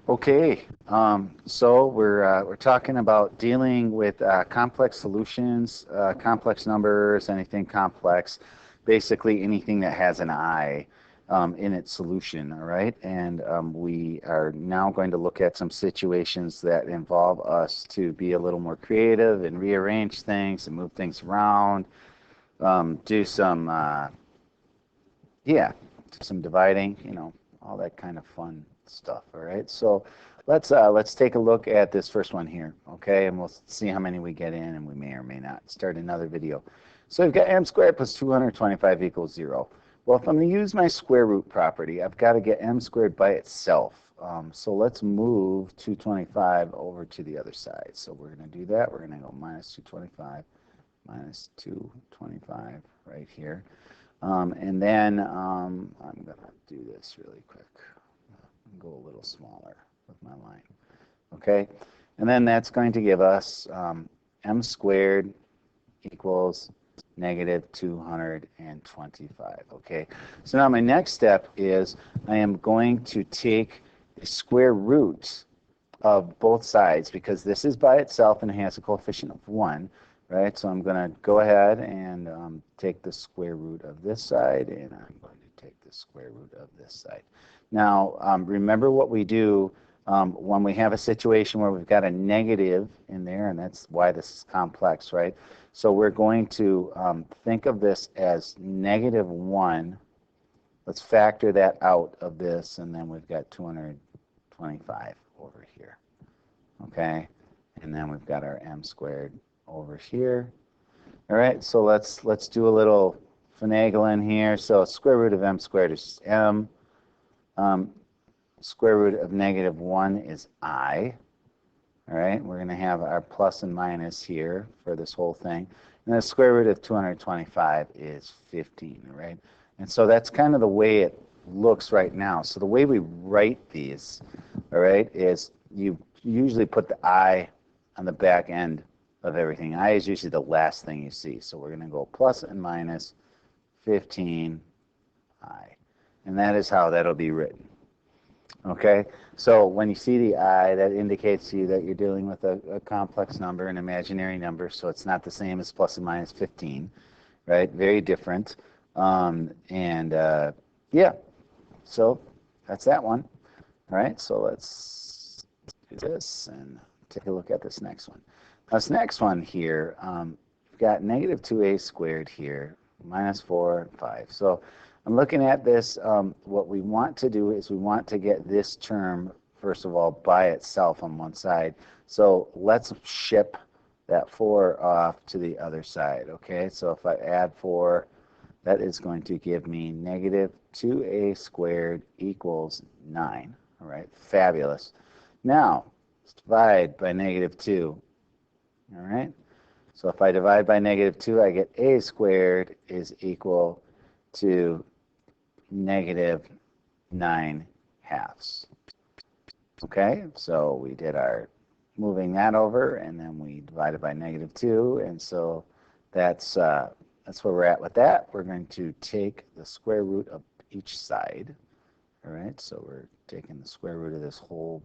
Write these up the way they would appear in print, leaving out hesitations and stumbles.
Okay, so we're talking about dealing with complex solutions, complex numbers, anything complex, basically anything that has an I in its solution. All right, and we are now going to look at some situations that involve us to be a little more creative and rearrange things and move things around, do some yeah, some dividing, all that kind of fun stuff. All right, so let's take a look at this first one here, okay, and we'll see how many we get in, and we may or may not start another video. So we've got m squared plus 225 equals 0. Well, if I'm going to use my square root property, I've got to get m squared by itself. So let's move 225 over to the other side. So we're going to do that. We're going to go minus 225 minus 225 right here. And then I'm going to do this really quick. Go a little smaller with my line. Okay? And then that's going to give us m squared equals negative 225. Okay? So now my next step is I am going to take the square root of both sides because this is by itself and it has a coefficient of 1. Right, so I'm going to go ahead and take the square root of this side, and I'm going to take the square root of this side. Now, remember what we do when we have a situation where we've got a negative in there, and that's why this is complex, right? So we're going to think of this as negative 1. Let's factor that out of this, and then we've got 225 over here. Okay, and then we've got our m squared over here. All right, so let's do a little finagling here. So square root of m squared is m. Square root of negative 1 is I. All right, we're going to have our plus and minus here for this whole thing. And the square root of 225 is 15, right? And so that's kind of the way it looks right now. So the way we write these, all right, is you usually put the I on the back end of everything. I is usually the last thing you see. So we're going to go plus and minus 15 I. And that is how that'll be written. Okay? So when you see the I, that indicates to you that you're dealing with a complex number, an imaginary number, so it's not the same as plus and minus 15, right? Very different. Yeah, so that's that one. All right, so let's do this and take a look at this next one. This next one here, we've got negative 2a squared here, minus 4, 5. So I'm looking at this. What we want to do is we want to get this term, first of all, by itself on one side. So let's ship that 4 off to the other side. Okay, so if I add 4, that is going to give me negative 2a squared equals 9. All right, fabulous. Now, let's divide by negative 2. All right, so if I divide by negative 2, I get a squared is equal to negative 9 halves. Okay, so we did our moving that over, and then we divided by negative 2, and so that's where we're at with that. We're going to take the square root of each side. All right, so we're taking the square root of this whole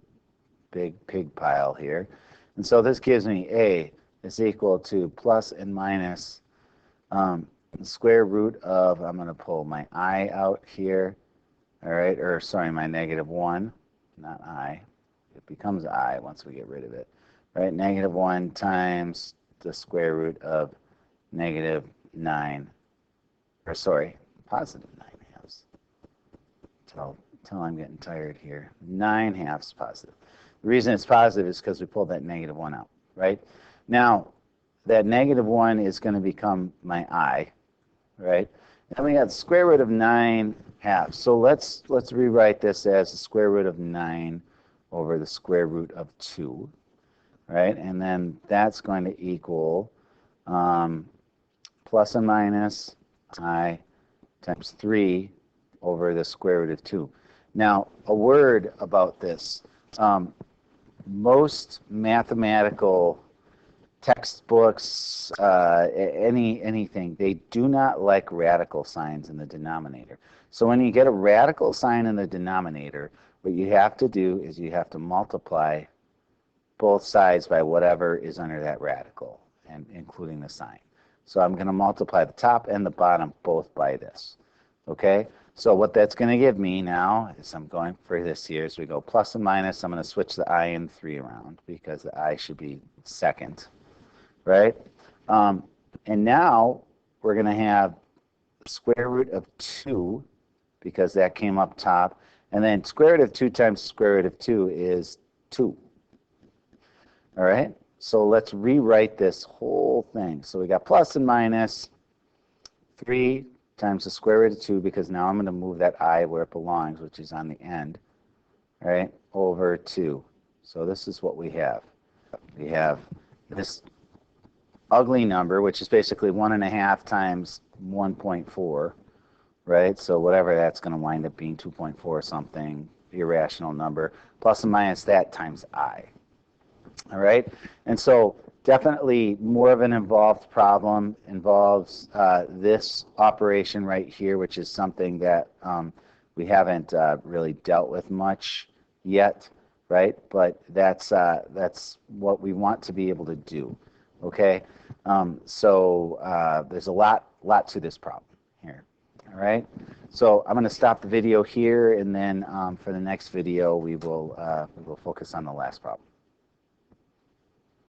big pig pile here. And so this gives me a is equal to plus and minus the square root of, I'm going to pull my I out here, all right, or sorry, my negative 1, not I. It becomes I once we get rid of it, right? Negative 1 times the square root of negative 9, or sorry, positive 9 halves. Until I'm getting tired here. 9 halves positive. The reason it's positive is because we pulled that negative 1 out, right? Now, that negative 1 is going to become my I, right? And we got the square root of 9 halves. So let's rewrite this as the square root of 9 over the square root of 2, right? And then that's going to equal plus and minus I times 3 over the square root of 2. Now, a word about this. Most mathematical textbooks, anything, they do not like radical signs in the denominator. So when you get a radical sign in the denominator, what you have to do is you have to multiply both sides by whatever is under that radical, and including the sign. So I'm going to multiply the top and the bottom both by this. Okay? So what that's going to give me now is, I'm going for this here, so we go plus and minus. I'm going to switch the I and 3 around because the I should be second. Right? And now we're going to have square root of 2 because that came up top. And then square root of 2 times square root of 2 is 2. All right? So let's rewrite this whole thing. So we got plus and minus 3 times the square root of 2, because now I'm going to move that I where it belongs, which is on the end, right, over 2. So this is what we have. We have this ugly number, which is basically 1.5 times 1.4, right? So whatever that's going to wind up being, 2.4 something, irrational number, plus and minus that times I. All right? And so definitely more of an involved problem, involves this operation right here, which is something that we haven't really dealt with much yet, right? But that's what we want to be able to do. Okay, so there's a lot to this problem here. All right, so I'm going to stop the video here, and then for the next video we will focus on the last problem.